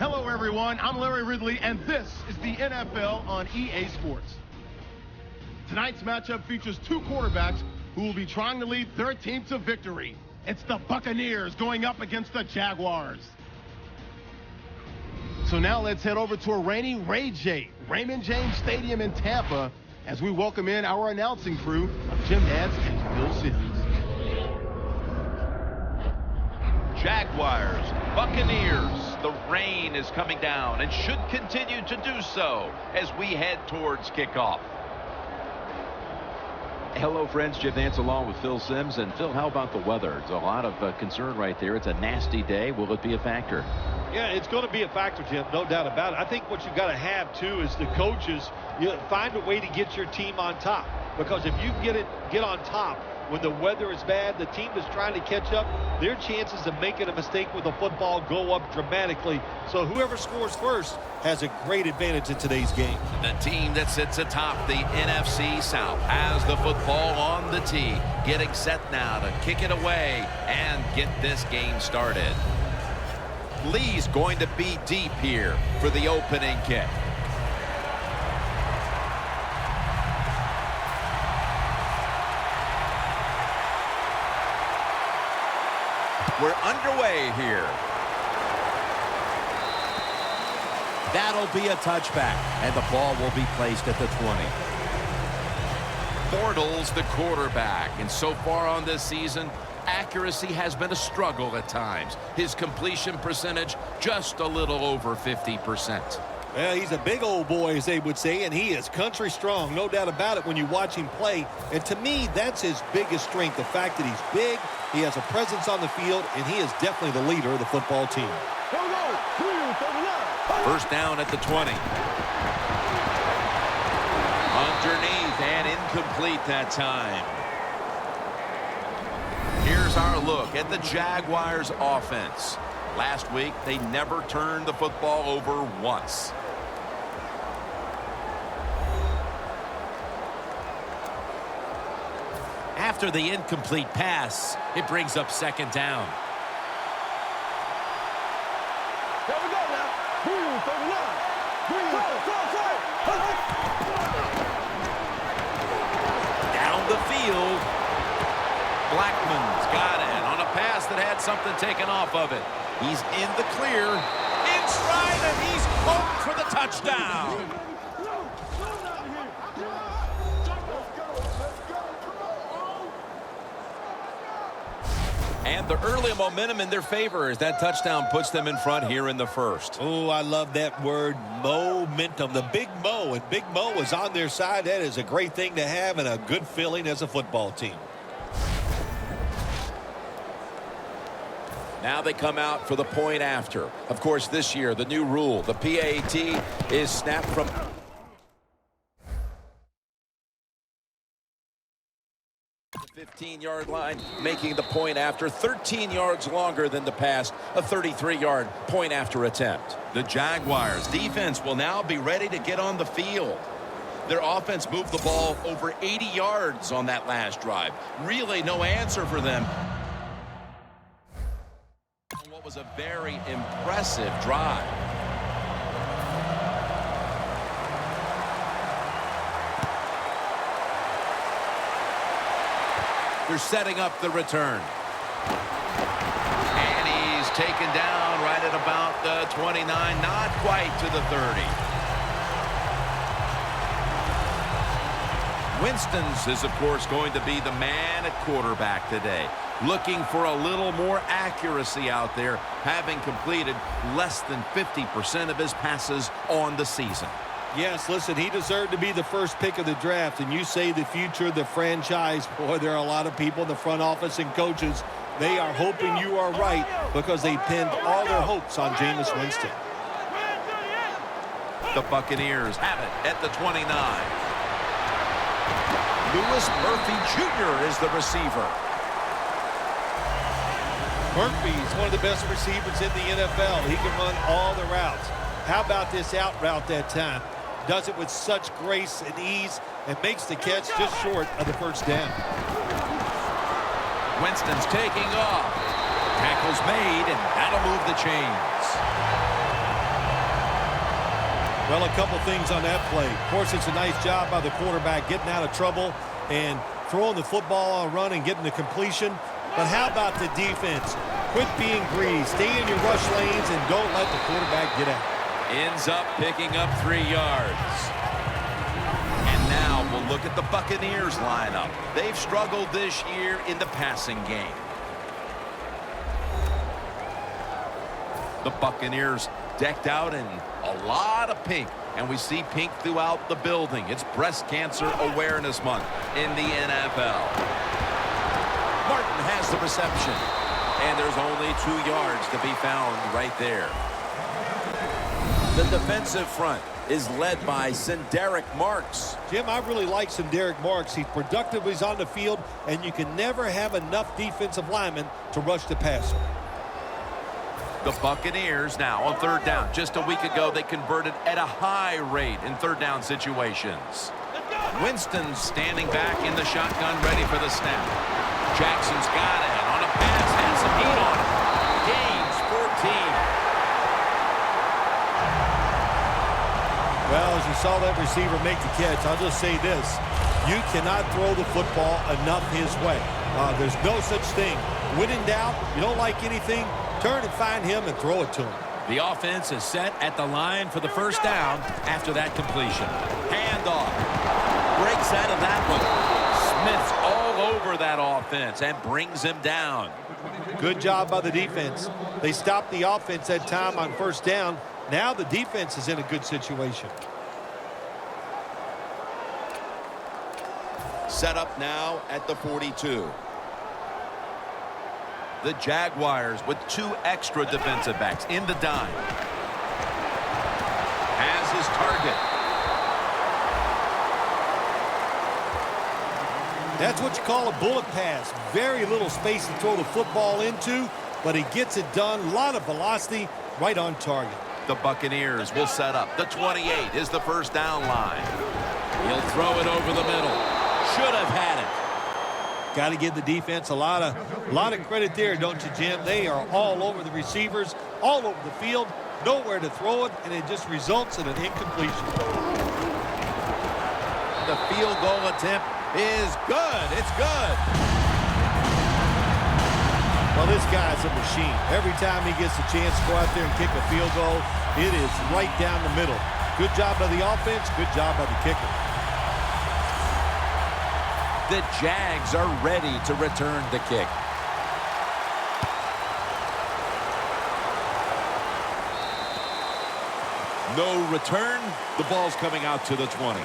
Hello, everyone. I'm Larry Ridley, and this is the NFL on EA Sports. Tonight's matchup features two quarterbacks who will be trying to lead their team to victory. It's the Buccaneers going up against the Jaguars. So now let's head over to a rainy Raymond James Stadium in Tampa as we welcome in our announcing crew of Jim Nantz and Phil Simms. Jaguars, Buccaneers. The rain is coming down and should continue to do so as we head towards kickoff. Hello, friends. Jim Nantz along with Phil Simms. And Phil, how about the weather? It's a lot of concern right there. It's a nasty day. Will it be a factor? Yeah, it's going to be a factor, Jim, no doubt about it. I think what you've got to have, too, is the coaches, find a way to get your team on top. Because if you get on top when the weather is bad, the team is trying to catch up, their chances of making a mistake with the football go up dramatically. So whoever scores first has a great advantage in today's game. The team that sits atop the NFC South has the football on the tee, getting set now to kick it away and get this game started. Lee's going to be deep here for the opening kick. We're underway here. That'll be a touchback, and the ball will be placed at the 20. Bortles, the quarterback, and so far on this season, accuracy has been a struggle at times. His completion percentage just a little over 50%. Well, he's a big old boy, as they would say, and he is country strong, no doubt about it when you watch him play. And to me, that's his biggest strength, the fact that he's big, he has a presence on the field, and he is definitely the leader of the football team. First down at the 20. Underneath and incomplete that time. Here's our look at the Jaguars offense. Last week, they never turned the football over once. After the incomplete pass, it brings up second down. Here we go now. Down the field. Blackman's got it on a pass that had something taken off of it. He's in the clear, in stride, and he's home for the touchdown. And the early momentum in their favor as that touchdown puts them in front here in the first. Oh, I love that word, momentum. The Big Mo, and Big Mo is on their side. That is a great thing to have and a good feeling as a football team. Now they come out for the point after. Of course, this year, the new rule, the PAT, is snapped from the 15-yard line, making the point after 13 yards longer than the past, a 33-yard point after attempt. The Jaguars defense will now be ready to get on the field. Their offense moved the ball over 80 yards on that last drive. Really no answer for them. What was a very impressive drive. They're setting up the return. And he's taken down right at about the 29, not quite to the 30. Winston's is, of course, going to be the man at quarterback today. Looking for a little more accuracy out there, having completed less than 50% of his passes on the season. Yes, listen, he deserved to be the first pick of the draft, and you say the future of the franchise. Boy, there are a lot of people in the front office and coaches. They are hoping you are right because they pinned all their hopes on Jameis Winston. The Buccaneers have it at the 29. Louis Murphy Jr. is the receiver. Murphy's one of the best receivers in the NFL. He can run all the routes. How about this out route that time? Does it with such grace and ease and makes the catch just short of the first down. Winston's taking off. Tackle's made, and that'll move the chains. Well, a couple things on that play. Of course, it's a nice job by the quarterback getting out of trouble and throwing the football on a run and getting the completion. But how about the defense? Quit being greedy. Stay in your rush lanes and don't let the quarterback get out. Ends up picking up 3 yards. And now we'll look at the Buccaneers lineup. They've struggled this year in the passing game. The Buccaneers decked out in a lot of pink, and we see pink throughout the building. It's Breast Cancer Awareness Month in the NFL. Martin has the reception, and there's only 2 yards to be found right there. The defensive front is led by Sinderick Marks. Jim, I really like Sinderick Marks. He's productive, he's on the field, and you can never have enough defensive linemen to rush the passer. The Buccaneers now on 3rd down. Just a week ago, they converted at a high rate in 3rd down situations. Winston standing back in the shotgun, ready for the snap. Jackson's got it on a pass, has some heat on it. Gains 14. Well, as you saw that receiver make the catch, I'll just say this. You cannot throw the football enough his way. There's no such thing. When in doubt, you don't like anything, turn and find him and throw it to him. The offense is set at the line for the 1st down after that completion. Handoff. Breaks out of that one. Smith's all over that offense and brings him down. Good job by the defense. They stopped the offense that time on 1st down. Now the defense is in a good situation. Set up now at the 42. The Jaguars with 2 extra defensive backs in the dime. Has his target. That's what you call a bullet pass. Very little space to throw the football into, but he gets it done. A lot of velocity, right on target. The Buccaneers will set up. The 28 is the 1st down line. He'll throw it over the middle. Should have had it. Got to give the defense a lot of credit there, don't you, Jim? They are all over the receivers, all over the field, nowhere to throw it, and it just results in an incompletion. The field goal attempt is good. It's good. Well, this guy's a machine. Every time he gets a chance to go out there and kick a field goal, it is right down the middle. Good job by the offense, good job by the kicker. The Jags are ready to return the kick. No return. The ball's coming out to the 20.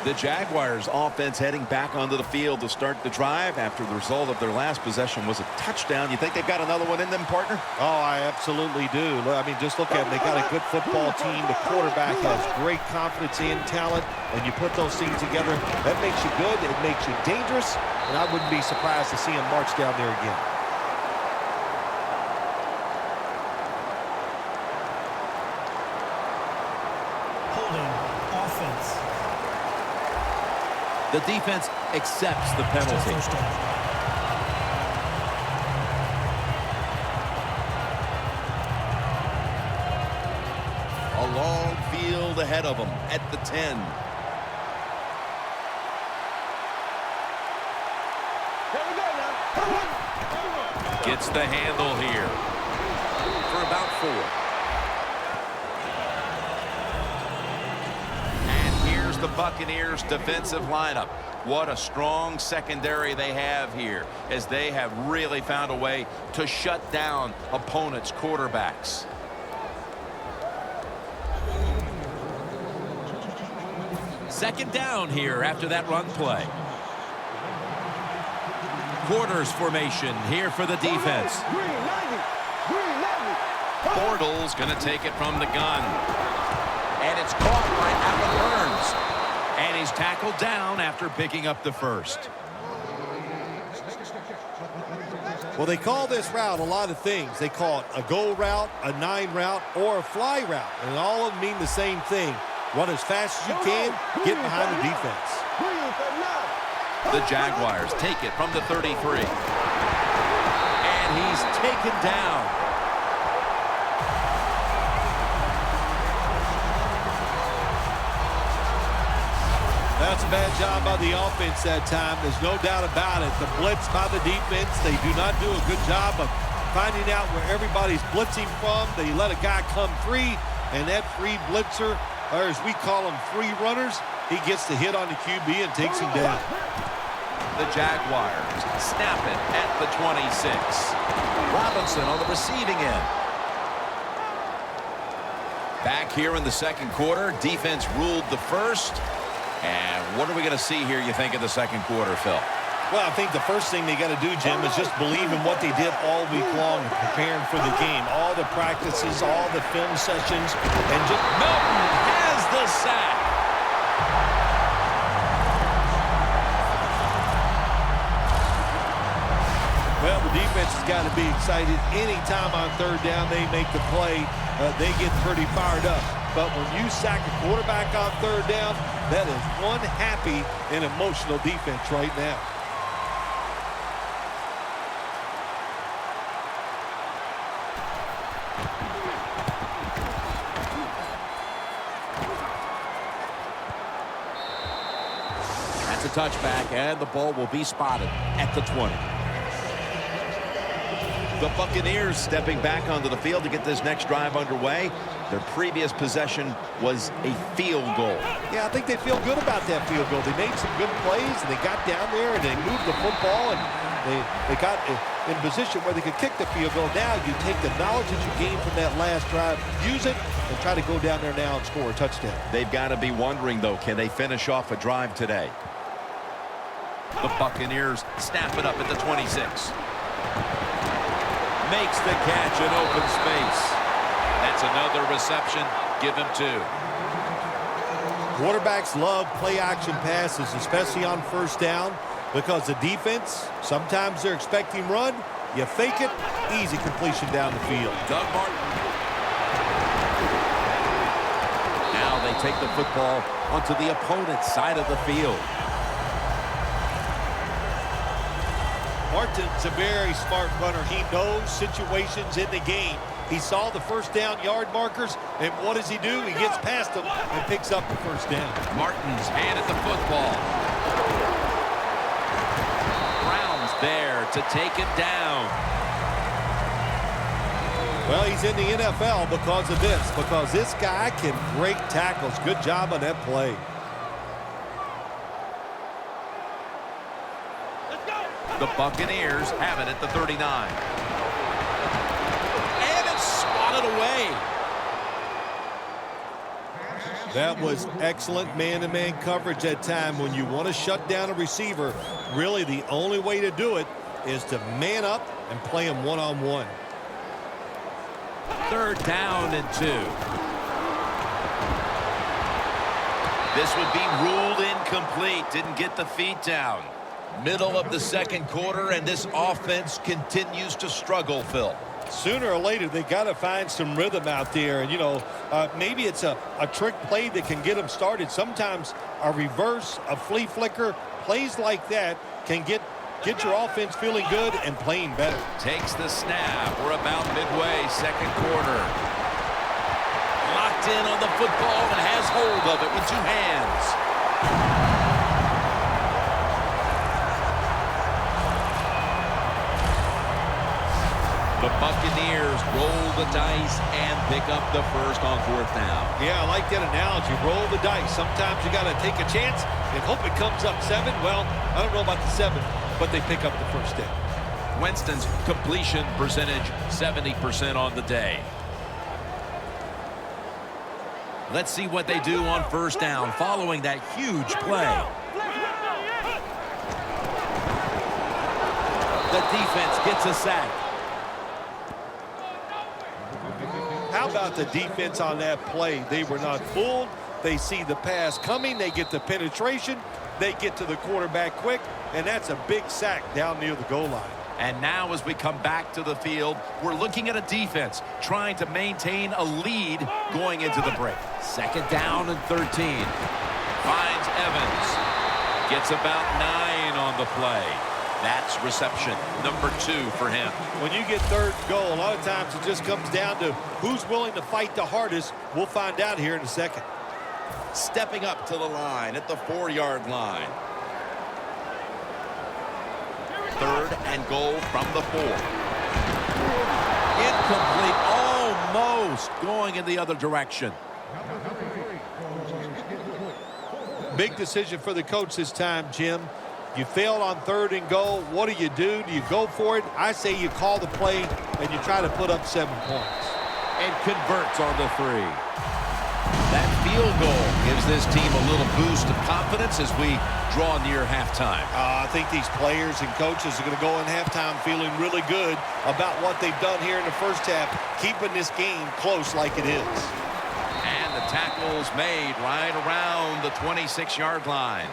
The Jaguars offense heading back onto the field to start the drive after the result of their last possession was a touchdown. You think they've got another one in them, partner? Oh, I absolutely do. I mean, just look at them. They got a good football team. The quarterback has great confidence and talent, and you put those things together, that makes you good. It makes you dangerous, and I wouldn't be surprised to see him march down there again. The defense accepts the penalty. A long field ahead of them at the 10. Gets the handle here for about 4. The Buccaneers defensive lineup. What a strong secondary they have here, as they have really found a way to shut down opponents' quarterbacks. Second down here after that run play. Quarters formation here for the defense. Bortles going to take it from the gun. And it's caught by Alan Burns. And he's tackled down after picking up the 1st. Well, they call this route a lot of things. They call it a go route, a 9 route, or a fly route. And all of them mean the same thing. Run as fast as you can, get behind the defense. The Jaguars take it from the 33. And he's taken down. That's a bad job by the offense that time. There's no doubt about it. The blitz by the defense, they do not do a good job of finding out where everybody's blitzing from. They let a guy come free, and that free blitzer, or as we call them, free runners, he gets the hit on the QB and takes him down. The Jaguars snap it at the 26. Robinson on the receiving end. Back here in the second quarter, defense ruled the first. And what are we going to see here, you think, in the second quarter, Phil? Well, I think the first thing they got to do, Jim, is just believe in what they did all week long, preparing for the game. All the practices, all the film sessions, and just Milton has the sack. Well, the defense has got to be excited. Anytime on third down they make the play, they get pretty fired up. But when you sack a quarterback on third down, that is one happy and emotional defense right now. That's a touchback, and the ball will be spotted at the 20. The Buccaneers stepping back onto the field to get this next drive underway. Their previous possession was a field goal. Yeah, I think they feel good about that field goal. They made some good plays, and they got down there, and they moved the football, and they got in position where they could kick the field goal. Now you take the knowledge that you gained from that last drive, use it, and try to go down there now and score a touchdown. They've got to be wondering, though, can they finish off a drive today? The Buccaneers snap it up at the 26. Makes the catch in open space. That's another reception. Give him 2. Quarterbacks love play-action passes, especially on first down, because the defense, sometimes they're expecting run. You fake it, easy completion down the field. Doug Martin. Now they take the football onto the opponent's side of the field. Martin's a very smart runner. He knows situations in the game. He saw the first down yard markers, and what does he do? He gets past them and picks up the first down. Martin's hand at the football. Brown's there to take him down. Well, he's in the NFL because of this guy can break tackles. Good job on that play. The Buccaneers have it at the 39. And it's swatted away. That was excellent man-to-man coverage that time. When you want to shut down a receiver, really the only way to do it is to man up and play him one-on-one. Third down and 2. This would be ruled incomplete. Didn't get the feet down. Middle of the second quarter, and this offense continues to struggle, Phil. Sooner or later, they got to find some rhythm out there. And, you know, maybe it's a trick play that can get them started. Sometimes a reverse, a flea flicker, plays like that can get your offense feeling good and playing better. Takes the snap. We're about midway, second quarter. Locked in on the football and has hold of it with 2 hands. The Buccaneers roll the dice and pick up the first on 4th down. Yeah, I like that analogy. Roll the dice. Sometimes you got to take a chance and hope it comes up 7. Well, I don't know about the 7, but they pick up the first down. Winston's completion percentage 70% on the day. Let's see what they do on first down following that huge play. The defense gets a sack. How about the defense on that play? They were not fooled. They see the pass coming. They get the penetration. They get to the quarterback quick, and that's a big sack down near the goal line. And now as we come back to the field, we're looking at a defense trying to maintain a lead going into the break. Second down and 13. Finds Evans. Gets about 9 on the play. That's reception number 2 for him. When you get third and goal, a lot of times it just comes down to who's willing to fight the hardest. We'll find out here in a second. Stepping up to the line at the 4-yard line. 3rd and goal from the 4. Incomplete. Almost going in the other direction. Big decision for the coach this time, Jim. You failed on 3rd and goal. What do? Do you go for it? I say you call the play and you try to put up 7 points. And converts on the 3. That field goal gives this team a little boost of confidence as we draw near halftime. I think these players and coaches are going to go in halftime feeling really good about what they've done here in the first half, keeping this game close like it is. And the tackle's made right around the 26-yard line.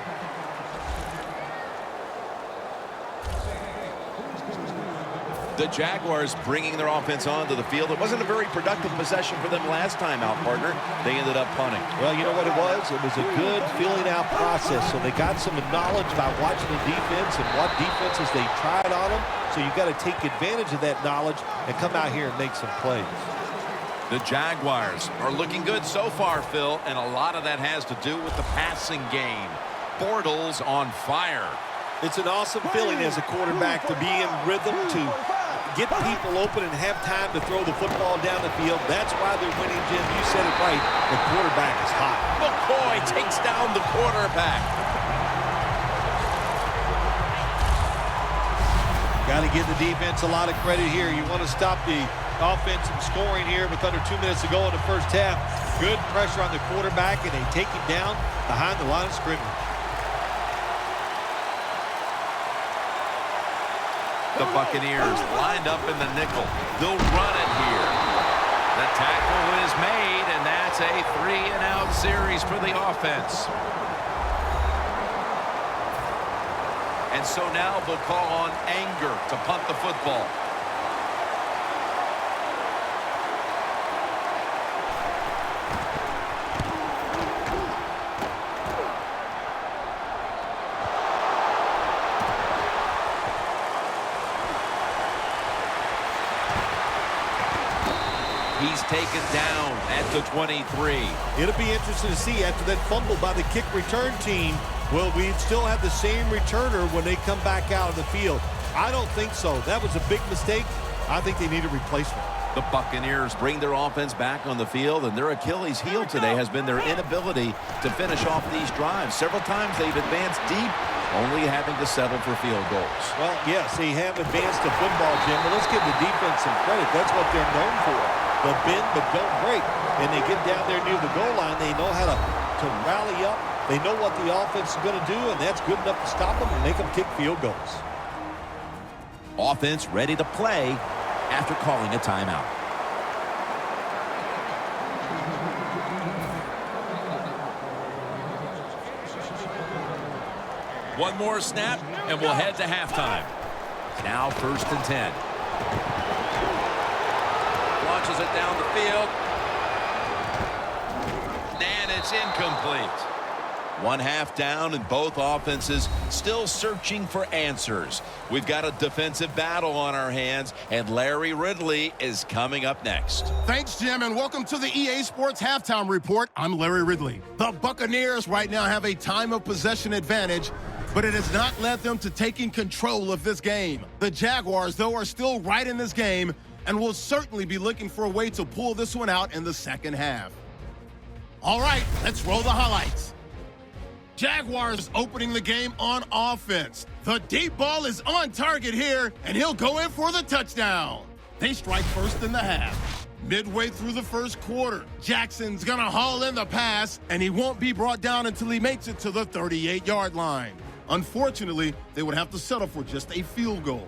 The Jaguars bringing their offense onto the field. It wasn't a very productive possession for them last time out, partner. They ended up punting. Well, you know what it was? It was a good filling out process. So they got some knowledge about watching the defense and what defenses they tried on them. So you got to take advantage of that knowledge and come out here and make some plays. The Jaguars are looking good so far, Phil, and a lot of that has to do with the passing game. Bortles on fire. It's an awesome feeling as a quarterback to be in rhythm, to get people open and have time to throw the football down the field. That's why they're winning, Jim. You said it right. The quarterback is hot. McCoy takes down the quarterback. Got to give the defense a lot of credit here. You want to stop the offense from scoring here with under 2 minutes to go in the first half. Good pressure on the quarterback, and they take him down behind the line of scrimmage. The Buccaneers lined up in the nickel. They'll run it here. The tackle is made, and that's a 3-and-out series for the offense. And so now they'll call on Anger to punt the football. He's taken down at the 23. It'll be interesting to see after that fumble by the kick return team. Will we still have the same returner when they come back out of the field? I don't think so. That was a big mistake. I think they need a replacement. The Buccaneers bring their offense back on the field, and their Achilles heel today has been their inability to finish off these drives. Several times they've advanced deep, only having to settle for field goals. Well, yes, they have advanced to football, Jim, but let's give the defense some credit. That's what they're known for. They'll bend but don't break. And they get down there near the goal line. They know how to rally up. They know what the offense is going to do, and that's good enough to stop them and make them kick field goals. Offense ready to play after calling a timeout. One more snap, and we'll head to halftime. Now 1st and 10. Launches it down the field. And it's incomplete. 1 half down, and both offenses still searching for answers. We've got a defensive battle on our hands, and Larry Ridley is coming up next. Thanks, Jim, and welcome to the EA Sports Halftime Report. I'm Larry Ridley. The Buccaneers right now have a time of possession advantage, but it has not led them to taking control of this game. The Jaguars, though, are still right in this game and will certainly be looking for a way to pull this one out in the second half. All right, let's roll the highlights. Jaguars opening the game on offense. The deep ball is on target here, and he'll go in for the touchdown. They strike first in the half. Midway through the first quarter, Jackson's gonna haul in the pass, and he won't be brought down until he makes it to the 38-yard line. Unfortunately, they would have to settle for just a field goal.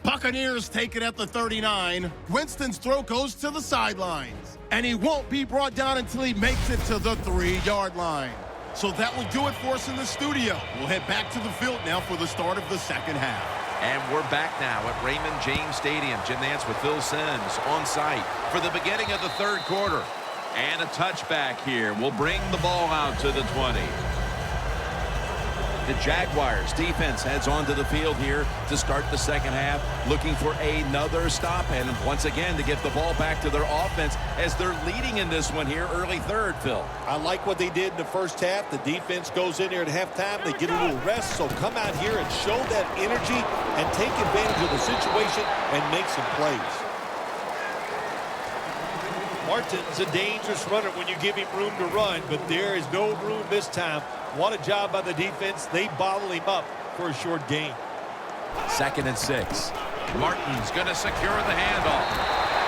Buccaneers take it at the 39. Winston's throw goes to the sidelines, and he won't be brought down until he makes it to the 3-yard line. So that will do it for us in the studio. We'll head back to the field now for the start of the second half. And we're back now at Raymond James Stadium. Jim Nance with Phil Simms on site for the beginning of the third quarter. And a touchback here will bring the ball out to the 20. The Jaguars defense heads onto the field here to start the second half, looking for another stop and once again to get the ball back to their offense as they're leading in this one here early third, Phil. I like what they did in the first half. The defense goes in there at halftime. They get a little rest, so come out here and show that energy and take advantage of the situation and make some plays. Martin's a dangerous runner when you give him room to run, but there is no room this time. What a job by the defense. They bottle him up for a short gain. 2nd and 6. Martin's going to secure the handoff.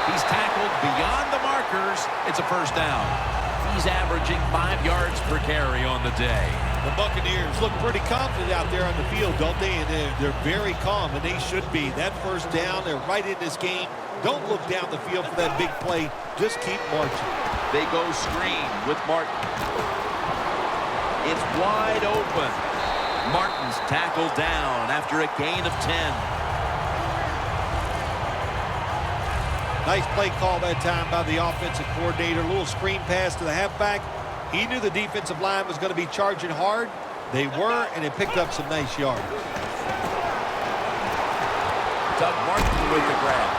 He's tackled beyond the markers. It's a first down. He's averaging 5 yards per carry on the day. The Buccaneers look pretty confident out there on the field, don't they? And they're very calm, and they should be. That first down, they're right in this game. Don't look down the field for that big play. Just keep marching. They go screen with Martin. It's wide open. Martin's tackled down after a gain of 10. Nice play call that time by the offensive coordinator. A little screen pass to the halfback. He knew the defensive line was going to be charging hard. They were, and it picked up some nice yards. Doug Martin with the grab.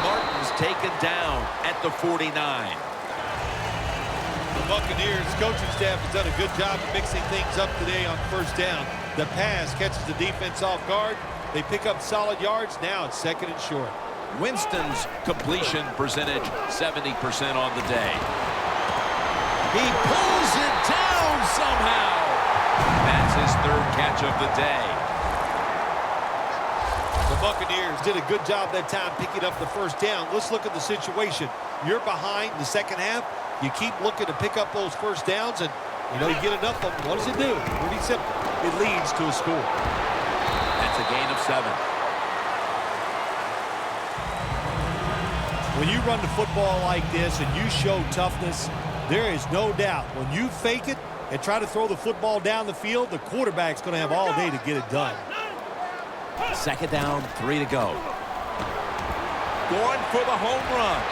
Martin's taken down at the 49. The Buccaneers coaching staff has done a good job of mixing things up today on first down. The pass catches the defense off guard. They pick up solid yards. Now it's 2nd and short. Winston's completion percentage 70% on the day. He pulls it down somehow. That's his 3rd catch of the day. The Buccaneers did a good job that time picking up the first down. Let's look at the situation. You're behind the second half. You keep looking to pick up those first downs, and you get enough of them. What does it do? Pretty simple. It leads to a score. That's a gain of 7. When you run the football like this and you show toughness, there is no doubt when you fake it and try to throw the football down the field, the quarterback's going to have all day to get it done. 2nd down, 3 to go. Going for the home run.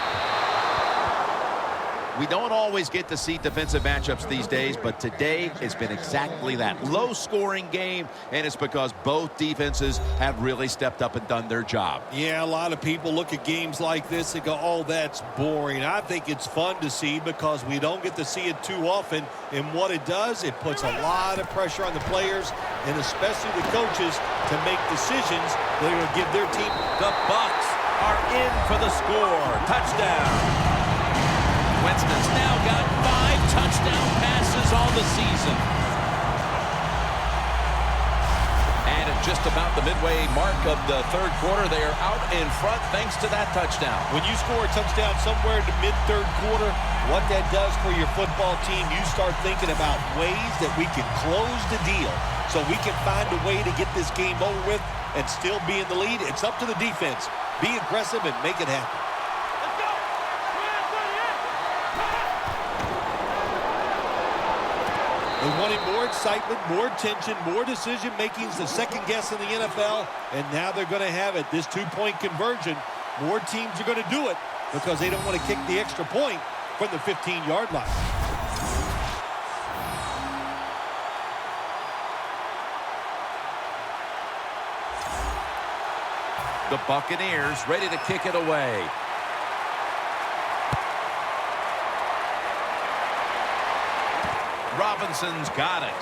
We don't always get to see defensive matchups these days, but today it's been exactly that. Low-scoring game, and it's because both defenses have really stepped up and done their job. Yeah, a lot of people look at games like this and go, oh, that's boring. I think it's fun to see because we don't get to see it too often, and what it does, it puts a lot of pressure on the players and especially the coaches to make decisions that are going to give their team. The Bucs are in for the score. Touchdown. Winston's now got 5 touchdown passes on the season. And at just about the midway mark of the 3rd quarter, they are out in front thanks to that touchdown. When you score a touchdown somewhere in the mid-3rd quarter, what that does for your football team, you start thinking about ways that we can close the deal so we can find a way to get this game over with and still be in the lead. It's up to the defense. Be aggressive and make it happen. They wanted more excitement, more tension, more decision-makings, the second guess in the NFL, and now they're going to have it. This 2-point conversion, more teams are going to do it because they don't want to kick the extra point from the 15-yard line. The Buccaneers ready to kick it away. Robinson's got it.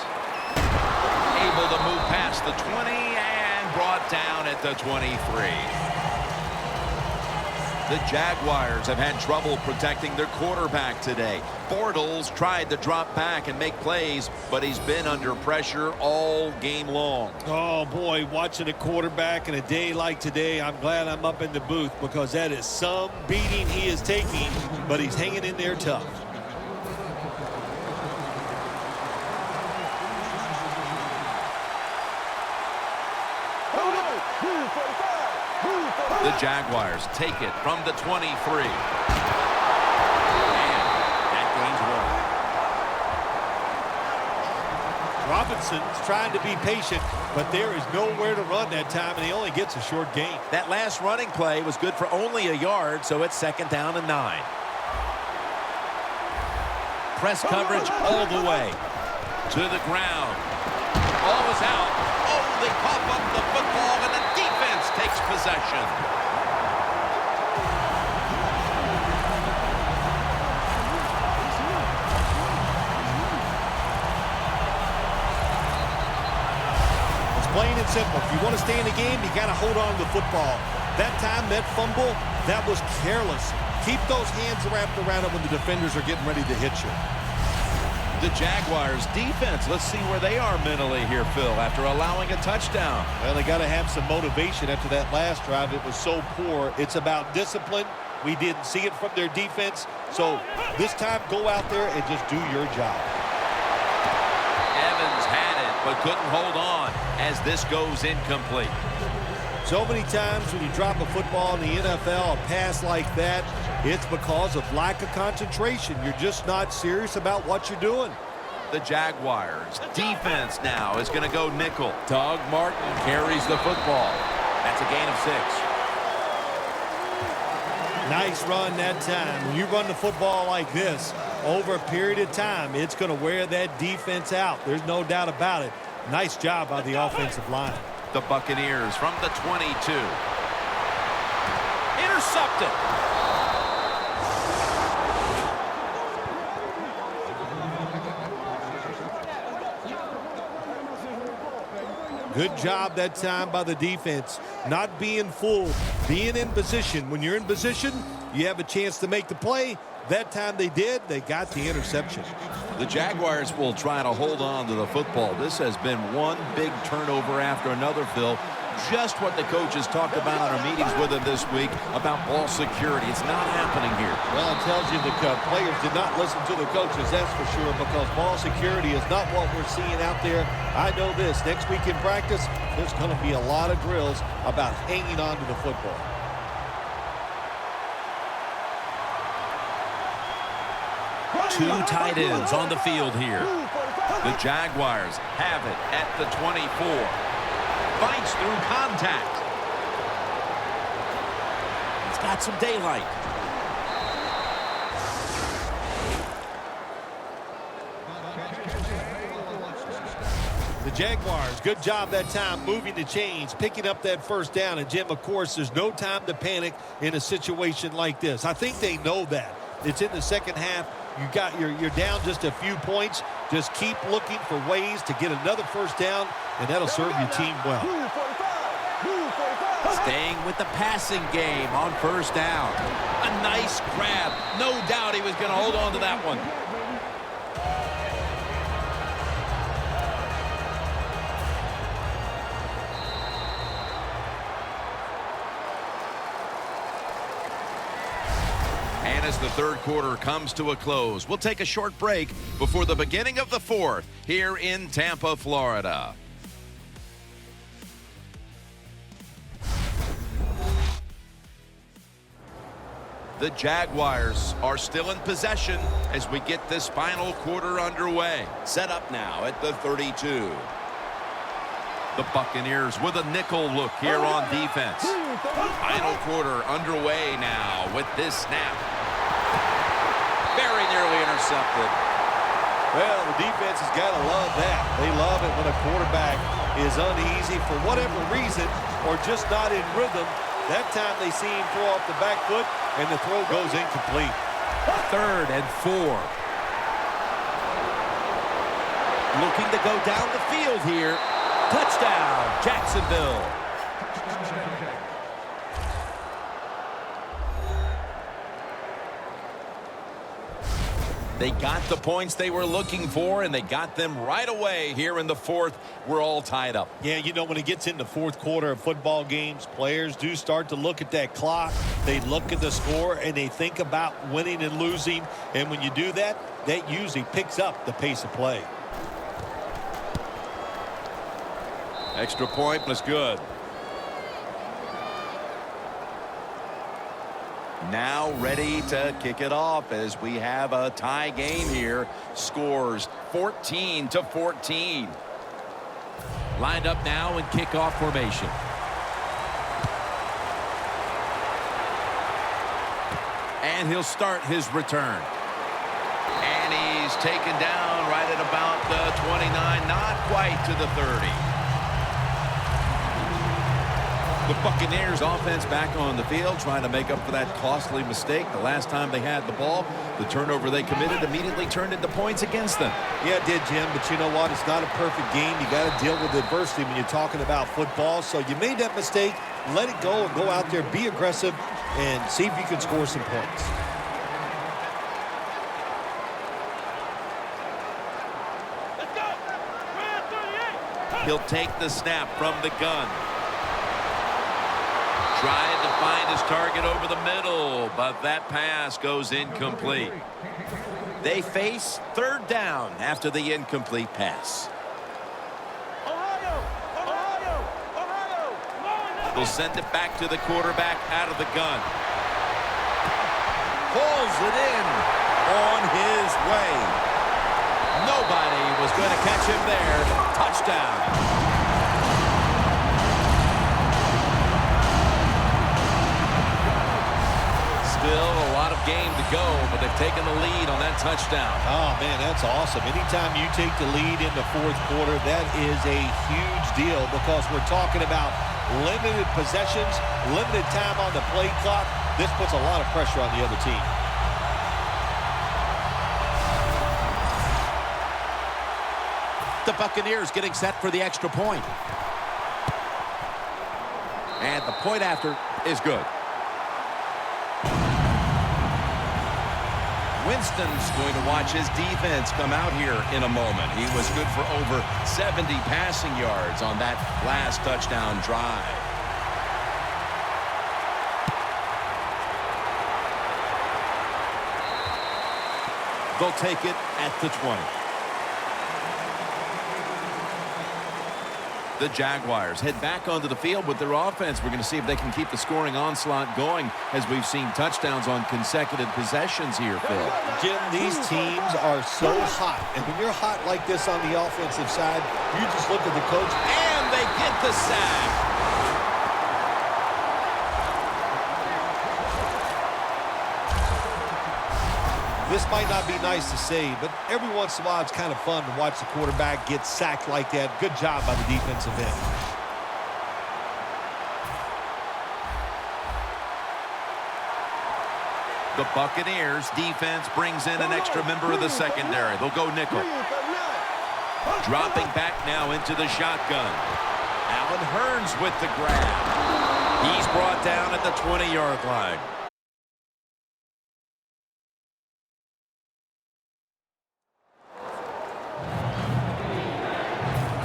Able to move past the 20 and brought down at the 23. The Jaguars have had trouble protecting their quarterback today. Bortles tried to drop back and make plays, but he's been under pressure all game long. Oh, boy, watching a quarterback in a day like today, I'm glad I'm up in the booth because that is some beating he is taking, but he's hanging in there tough. The Jaguars take it from the 23. And that gains 1. Robinson's trying to be patient, but there is nowhere to run that time, and he only gets a short gain. That last running play was good for only a yard, so it's 2nd down and 9. Press coverage all the way. To the ground. ball is out. Oh, they cough up the football, and the defense takes possession. Plain and simple. If you want to stay in the game, you got to hold on to the football. That time, that fumble, that was careless. Keep those hands wrapped around it when the defenders are getting ready to hit you. The Jaguars defense, let's see where they are mentally here, Phil, after allowing a touchdown. Well, they got to have some motivation after that last drive. It was so poor. It's about discipline. We didn't see it from their defense. So this time, go out there and just do your job. Evans had it, but couldn't hold on as this goes incomplete. So many times when you drop a football in the NFL, a pass like that, it's because of lack of concentration. You're just not serious about what you're doing. The Jaguars defense now is going to go nickel. Doug Martin carries the football. That's a gain of 6. Nice run that time. When you run the football like this, over a period of time, it's going to wear that defense out. There's no doubt about it. Nice job by the offensive line. The Buccaneers from the 22. Intercepted. Good job that time by the defense. Not being fooled, being in position. When you're in position, you have a chance to make the play. That time they did. They got the interception. The Jaguars will try to hold on to the football. This has been one big turnover after another, Phil. Just what the coaches talked about in our meetings with him this week about ball security. It's not happening here. Well, it tells you the players did not listen to the coaches, that's for sure, because ball security is not what we're seeing out there. I know this. Next week in practice, there's going to be a lot of drills about hanging on to the football. Two tight ends on the field here. The Jaguars have it at the 24. Fights through contact. He's got some daylight. The Jaguars, good job that time moving the chains, picking up that first down. And, Jim, of course, there's no time to panic in a situation like this. I think they know that. It's in the second half. You're down just a few points. Just keep looking for ways to get another first down, and that'll serve your team well. Staying with the passing game on first down. A nice grab. No doubt he was going to hold on to that one. And as the third quarter comes to a close, we'll take a short break before the beginning of the fourth here in Tampa, Florida. The Jaguars are still in possession as we get this final quarter underway. Set up now at the 32. The Buccaneers with a nickel look here on defense. Final quarter underway now with this snap. Very nearly intercepted. Well, the defense has got to love that. They love it when a quarterback is uneasy for whatever reason or just not in rhythm. That time they see him throw off the back foot, and the throw goes incomplete. 3rd and 4. Looking to go down the field here. Touchdown, Jacksonville. They got the points they were looking for, and they got them right away here in the fourth. We're all tied up. Yeah, you know, when it gets into fourth quarter of football games, players do start to look at that clock. They look at the score, and they think about winning and losing. And when you do that, that usually picks up the pace of play. Extra point was good. Now ready to kick it off as we have a tie game here. Scores 14-14. Lined up now in kickoff formation. And he'll start his return. And he's taken down right at about the 29, not quite to the 30. The Buccaneers offense back on the field trying to make up for that costly mistake. The last time they had the ball, the turnover they committed immediately turned into points against them. Yeah, it did, Jim, but you know what? It's not a perfect game. You got to deal with adversity when you're talking about football. So you made that mistake, let it go, and go out there, be aggressive, and see if you can score some points. Let's go. He'll take the snap from the gun. Trying to find his target over the middle, but that pass goes incomplete. They face third down after the incomplete pass. They'll send it back to the quarterback out of the gun. Pulls it in on his way. Nobody was going to catch him there. Touchdown. Still a lot of game to go, but they've taken the lead on that touchdown. Oh, man, that's awesome. Anytime you take the lead in the fourth quarter, that is a huge deal because we're talking about limited possessions, limited time on the play clock. This puts a lot of pressure on the other team. The Buccaneers getting set for the extra point. And the point after is good. Winston's going to watch his defense come out here in a moment. He was good for over 70 passing yards on that last touchdown drive. They'll take it at the 20. The Jaguars head back onto the field with their offense. We're going to see if they can keep the scoring onslaught going as we've seen touchdowns on consecutive possessions here, Phil. Jim, these teams are so hot. And when you're hot like this on the offensive side, you just look at the coach. And they get the sack. This might not be nice to say, but every once in a while it's kind of fun to watch the quarterback get sacked like that. Good job by the defensive end. The Buccaneers defense brings in an extra member of the secondary. They'll go nickel. Dropping back now into the shotgun. Allen Hurns with the grab. He's brought down at the 20-yard line.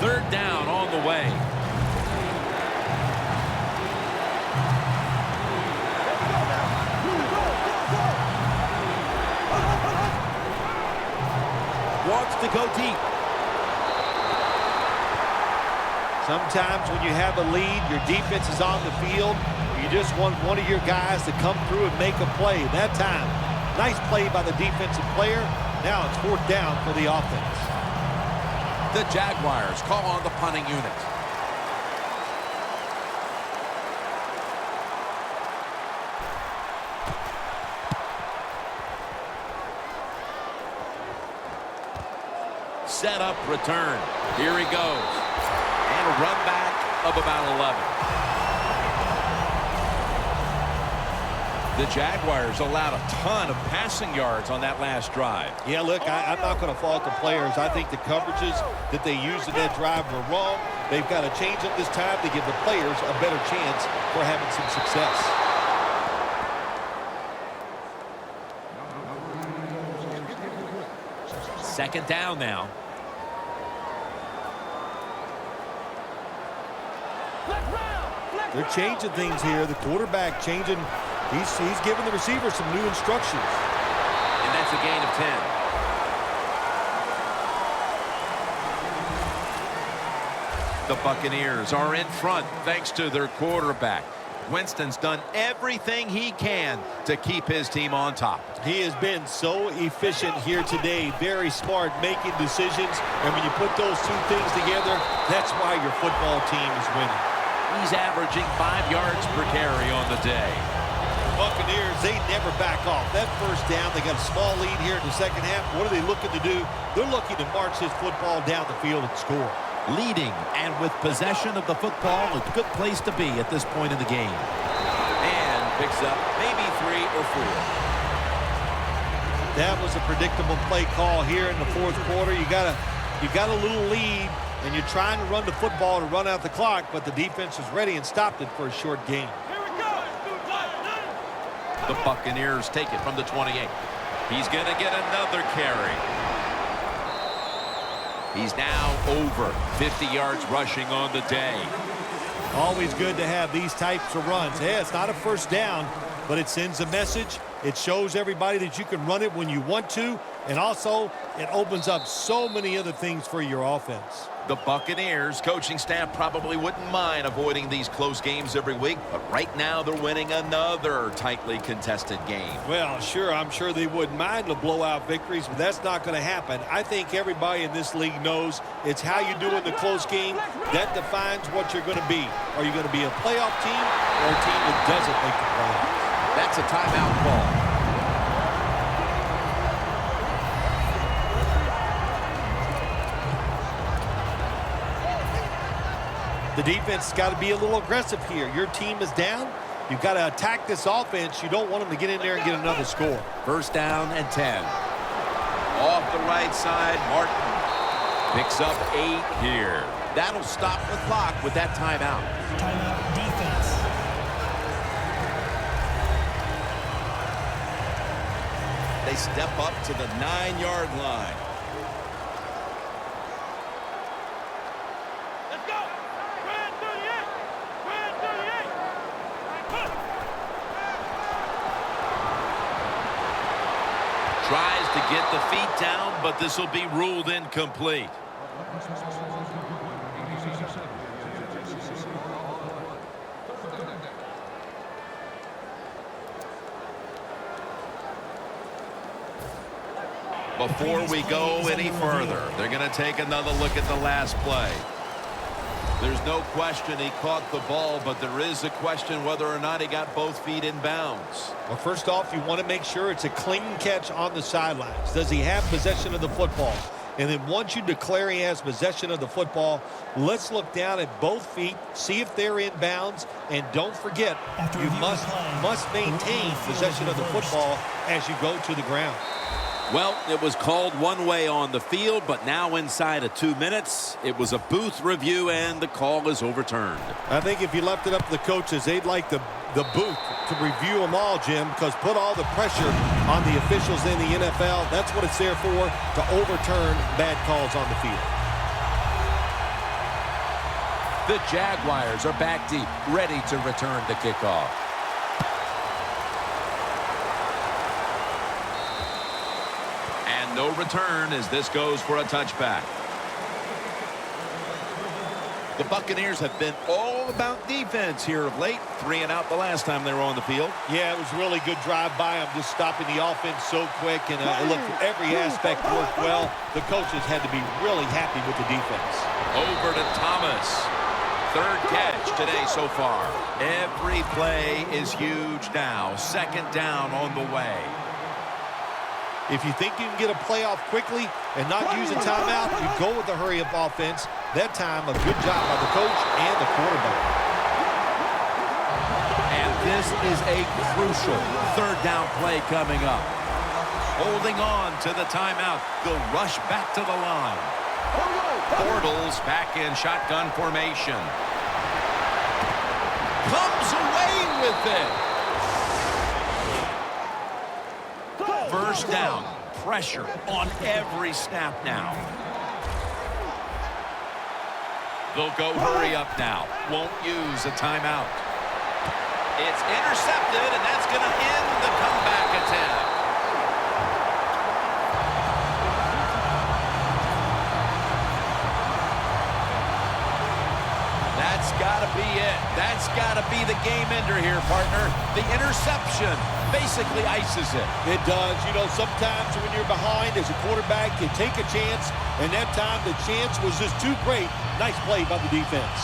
Third down on the way. Wants to go deep. Sometimes when you have a lead, your defense is on the field. You just want one of your guys to come through and make a play. That time, nice play by the defensive player. Now it's fourth down for the offense. The Jaguars call on the punting unit. Set up return. Here he goes. And a run back of about 11. The Jaguars allowed a ton of passing yards on that last drive. Yeah, look, I'm not going to fault the players. I think the coverages that they used in that drive were wrong. They've got to change them this time to give the players a better chance for having some success. Second down now. They're changing things here. The quarterback changing. He's giving the receiver some new instructions. And that's a gain of 10. The Buccaneers are in front thanks to their quarterback. Winston's done everything he can to keep his team on top. He has been so efficient here today. Very smart, making decisions. And when you put those two things together, that's why your football team is winning. He's averaging 5 yards per carry on the day. Buccaneers they never back off. That first down, they got a small lead here in the second half. What are they looking to do? They're looking to march this football down the field and score. Leading and with possession of the football, a good place to be at this point in the game. And picks up maybe 3 or 4. That was a predictable play call here in the fourth quarter. You got a little lead, and you're trying to run the football to run out the clock, but the defense was ready and stopped it for a short gain. The Buccaneers take it from the 28. He's going to get another carry. He's now over 50 yards rushing on the day. Always good to have these types of runs. Hey, it's not a first down, but it sends a message. It shows everybody that you can run it when you want to, and also it opens up so many other things for your offense. The Buccaneers coaching staff probably wouldn't mind avoiding these close games every week, but right now they're winning another tightly contested game. Well, sure, I'm sure they wouldn't mind the blowout victories, but that's not going to happen. I think everybody in this league knows it's how you do in the close game that defines what you're going to be. Are you going to be a playoff team or a team that doesn't make the playoffs? That's a timeout call. The defense has got to be a little aggressive here. Your team is down. You've got to attack this offense. You don't want them to get in there and get another score. First down and 10. Off the right side, Martin Picks up 8 here. That'll stop the clock with that timeout. Timeout defense. They step up to the 9-yard line. Let's go. Red 38. Red 38. tries to get the feet down, but this will be ruled incomplete. Before we go any further, they're going to take another look at the last play. There's no question he caught the ball, but there is a question whether or not he got both feet in bounds. Well, first off, you want to make sure it's a clean catch on the sidelines. Does he have possession of the football? And then once you declare he has possession of the football, let's look down at both feet, see if they're in bounds, and don't forget, you must maintain possession of the football as you go to the ground. Well, it was called one way on the field, but now inside of 2 minutes, it was a booth review, and the call is overturned. I think if you left it up to the coaches, they'd like the booth to review them all, Jim, because put all the pressure on the officials in the NFL. That's what it's there for, to overturn bad calls on the field. The Jaguars are back deep, ready to return the kickoff. No return as this goes for a touchback. The Buccaneers have been all about defense here of late. 3 and out the last time they were on the field. Yeah, it was a really good drive by them, just stopping the offense so quick. And look, every aspect worked well. The coaches had to be really happy with the defense. Over to Thomas. 3rd catch today so far. Every play is huge now. 2nd down on the way. If you think you can get a playoff quickly and not use a timeout, you go with the hurry-up offense. That time, a good job by the coach and the quarterback. And this is a crucial 3rd down play coming up. Holding on to the timeout. They'll rush back to the line. Bortles back in shotgun formation. Comes away with it. First down, pressure on every snap now. They'll go hurry up now. Won't use a timeout. It's intercepted, and that's going to end the comeback attempt. That's got to be it. That's got to be the game ender here, partner. The interception basically ices it. It does. You know, sometimes when you're behind as a quarterback, you take a chance, and that time the chance was just too great. Nice play by the defense.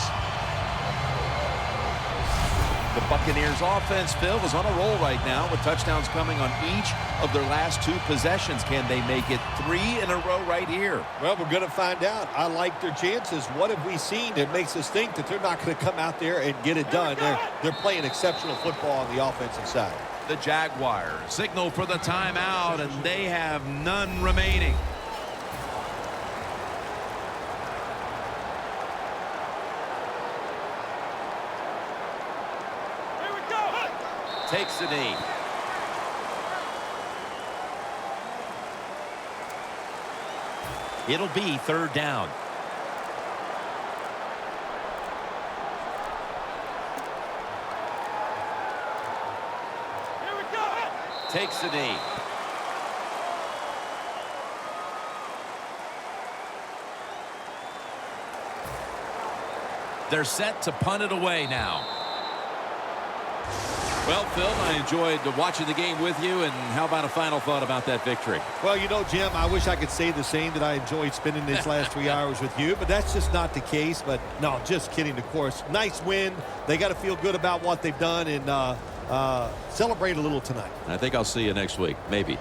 The Buccaneers offense, Phil, is on a roll right now with touchdowns coming on each of their last 2 possessions. Can they make it 3 in a row right here? Well, we're going to find out. I like their chances. What have we seen that makes us think that they're not going to come out there and get it done? They're playing exceptional football on the offensive side. The Jaguars signal for the timeout, and they have none remaining. Here we go. Takes the knee. It'll be 3rd down. Here we go. Takes the knee. They're set to punt it away now. Well, Phil, I enjoyed watching the game with you, and how about a final thought about that victory? Well, you know, Jim, I wish I could say the same, that I enjoyed spending these last 3 hours with you, but that's just not the case. But no, just kidding, of course. Nice win. They got to feel good about what they've done and celebrate a little tonight. I think I'll see you next week, maybe.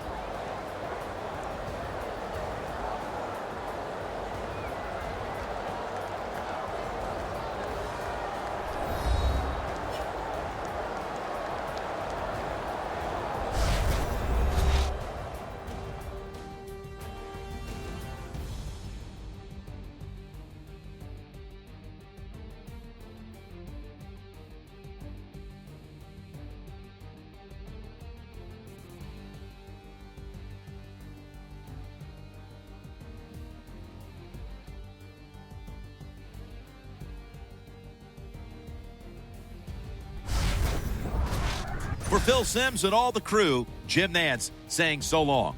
For Phil Simms and all the crew, Jim Nantz saying so long.